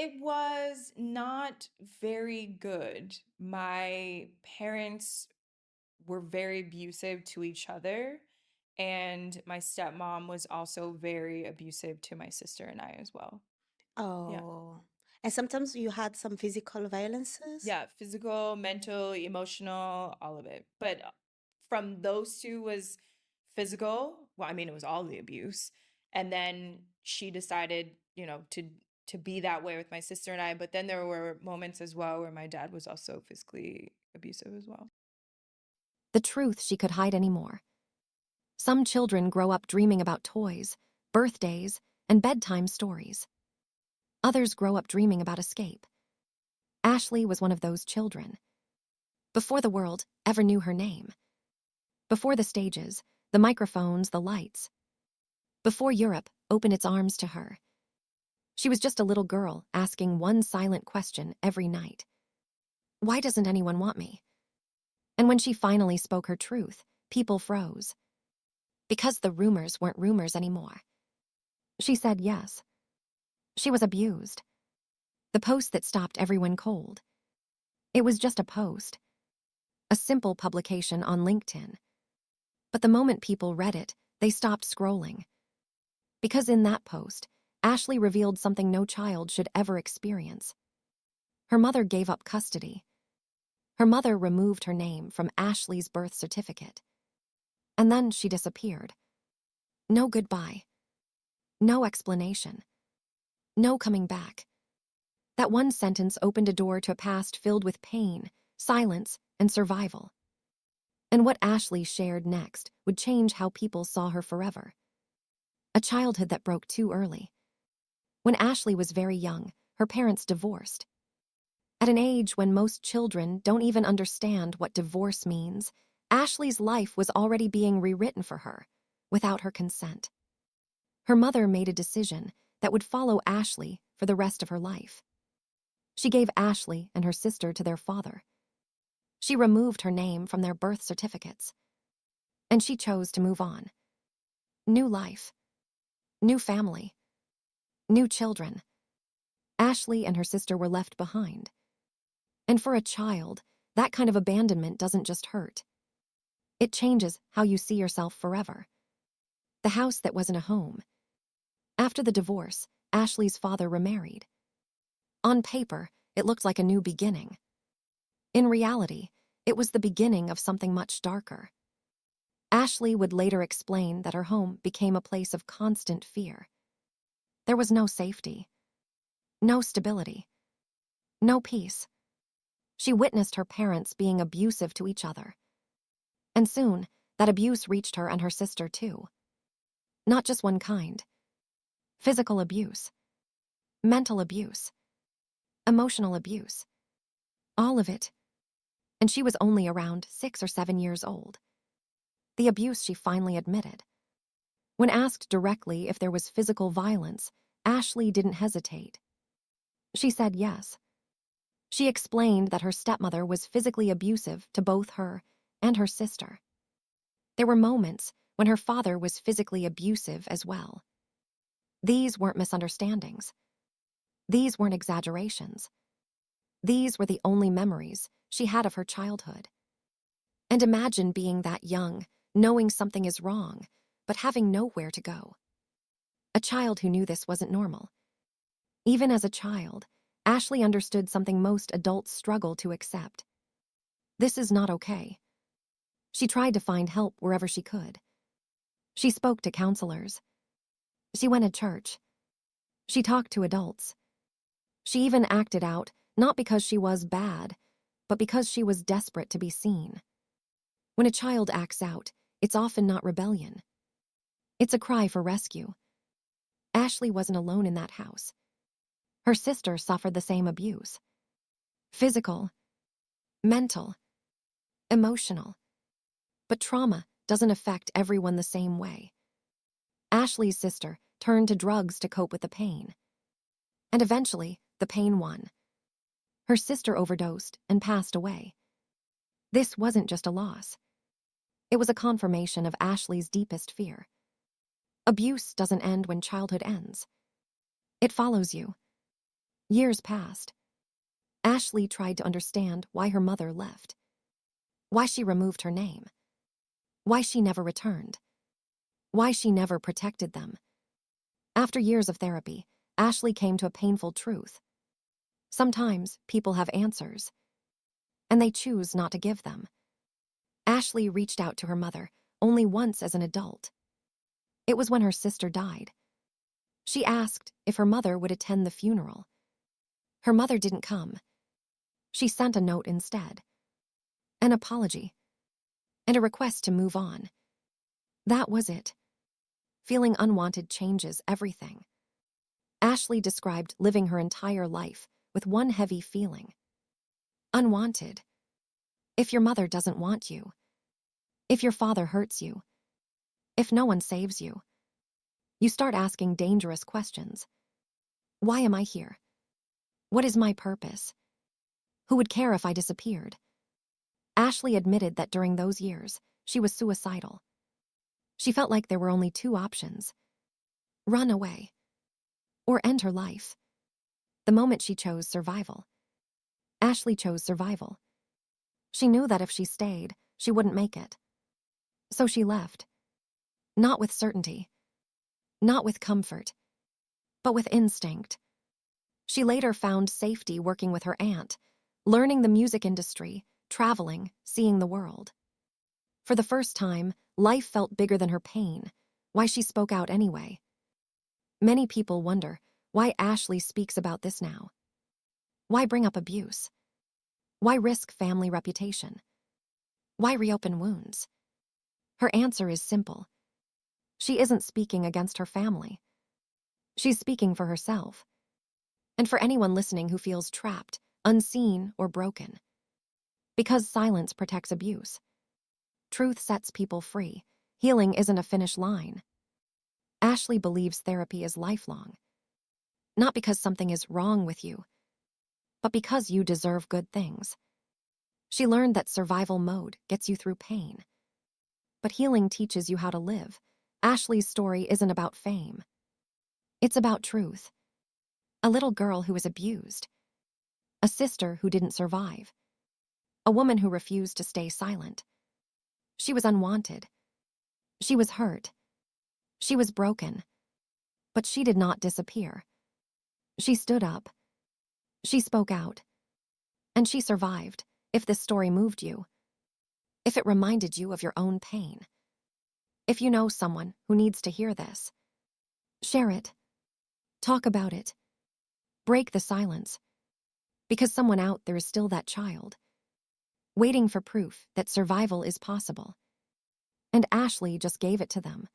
It was not very good. My parents were very abusive to each other, and my stepmom was also very abusive to my sister and I as well. Yeah. Oh. And sometimes you had some physical violences? Yeah, physical, mental, emotional, all of it. But from those two was physical. Well, I mean, it was all the abuse. And then she decided, to be that way with my sister and I. But then there were moments as well where my dad was also physically abusive as well. The truth she could hide anymore. Some children grow up dreaming about toys, birthdays, and bedtime stories. Others grow up dreaming about escape. Ashlee was one of those children. Before the world ever knew her name. Before the stages, the microphones, the lights. Before Europe opened its arms to her. She was just a little girl asking one silent question every night. Why doesn't anyone want me? And when she finally spoke her truth, people froze. Because the rumors weren't rumors anymore. She said yes. She was abused. The post that stopped everyone cold. It was just a post. A simple publication on LinkedIn. But the moment people read it, they stopped scrolling. Because in that post, Ashlee revealed something no child should ever experience. Her mother gave up custody. Her mother removed her name from Ashlee's birth certificate. And then she disappeared. No goodbye. No explanation. No coming back. That one sentence opened a door to a past filled with pain, silence, and survival. And what Ashlee shared next would change how people saw her forever. A childhood that broke too early. When Ashlee was very young, her parents divorced. At an age when most children don't even understand what divorce means, Ashlee's life was already being rewritten for her, without her consent. Her mother made a decision that would follow Ashlee for the rest of her life. She gave Ashlee and her sister to their father. She removed her name from their birth certificates. And she chose to move on. New life. New family. New children. Ashlee and her sister were left behind. And for a child, that kind of abandonment doesn't just hurt. It changes how you see yourself forever. The house that wasn't a home. After the divorce, Ashlee's father remarried. On paper, it looked like a new beginning. In reality, it was the beginning of something much darker. Ashlee would later explain that her home became a place of constant fear. There was no safety. No stability. No peace. She witnessed her parents being abusive to each other. And soon, that abuse reached her and her sister too. Not just one kind. Physical abuse. Mental abuse. Emotional abuse. All of it. And she was only around 6 or 7 years old. The abuse she finally admitted. When asked directly if there was physical violence, Ashlee didn't hesitate. She said yes. She explained that her stepmother was physically abusive to both her and her sister. There were moments when her father was physically abusive as well. These weren't misunderstandings. These weren't exaggerations. These were the only memories she had of her childhood. And imagine being that young, knowing something is wrong, but having nowhere to go. A child who knew this wasn't normal. Even as a child, Ashlee understood something most adults struggle to accept. This is not okay. She tried to find help wherever she could. She spoke to counselors. She went to church. She talked to adults. She even acted out, not because she was bad, but because she was desperate to be seen. When a child acts out, it's often not rebellion. It's a cry for rescue. Ashlee wasn't alone in that house. Her sister suffered the same abuse. Physical, mental, emotional. But trauma doesn't affect everyone the same way. Ashlee's sister turned to drugs to cope with the pain. And eventually, the pain won. Her sister overdosed and passed away. This wasn't just a loss. It was a confirmation of Ashlee's deepest fear. Abuse doesn't end when childhood ends. It follows you. Years passed. Ashlee tried to understand why her mother left, why she removed her name, why she never returned, why she never protected them. After years of therapy, Ashlee came to a painful truth. Sometimes people have answers, and they choose not to give them. Ashlee reached out to her mother only once as an adult. It was when her sister died. She asked if her mother would attend the funeral. Her mother didn't come. She sent a note instead. An apology. And a request to move on. That was it. Feeling unwanted changes everything. Ashlee described living her entire life with one heavy feeling. Unwanted. If your mother doesn't want you. If your father hurts you. If no one saves you. You start asking dangerous questions. Why am I here? What is my purpose? Who would care if I disappeared? Ashlee admitted that during those years, she was suicidal. She felt like there were only two options: run away or end her life. The moment she chose survival. Ashlee chose survival. She knew that if she stayed, she wouldn't make it. So she left. Not with certainty. Not with comfort. But with instinct. She later found safety working with her aunt, learning the music industry, traveling, seeing the world. For the first time, life felt bigger than her pain, why she spoke out anyway. Many people wonder why Ashlee speaks about this now. Why bring up abuse? Why risk family reputation? Why reopen wounds? Her answer is simple. She isn't speaking against her family. She's speaking for herself. And for anyone listening who feels trapped, unseen, or broken. Because silence protects abuse. Truth sets people free. Healing isn't a finish line. Ashlee believes therapy is lifelong. Not because something is wrong with you, but because you deserve good things. She learned that survival mode gets you through pain. But healing teaches you how to live. Ashlee's story isn't about fame. It's about truth. A little girl who was abused. A sister who didn't survive. A woman who refused to stay silent. She was unwanted. She was hurt. She was broken. But she did not disappear. She stood up. She spoke out. And she survived. If this story moved you. If it reminded you of your own pain. If you know someone who needs to hear this. Share it. Talk about it. Break the silence. Because someone out there is still that child. Waiting for proof that survival is possible. And Ashlee just gave it to them.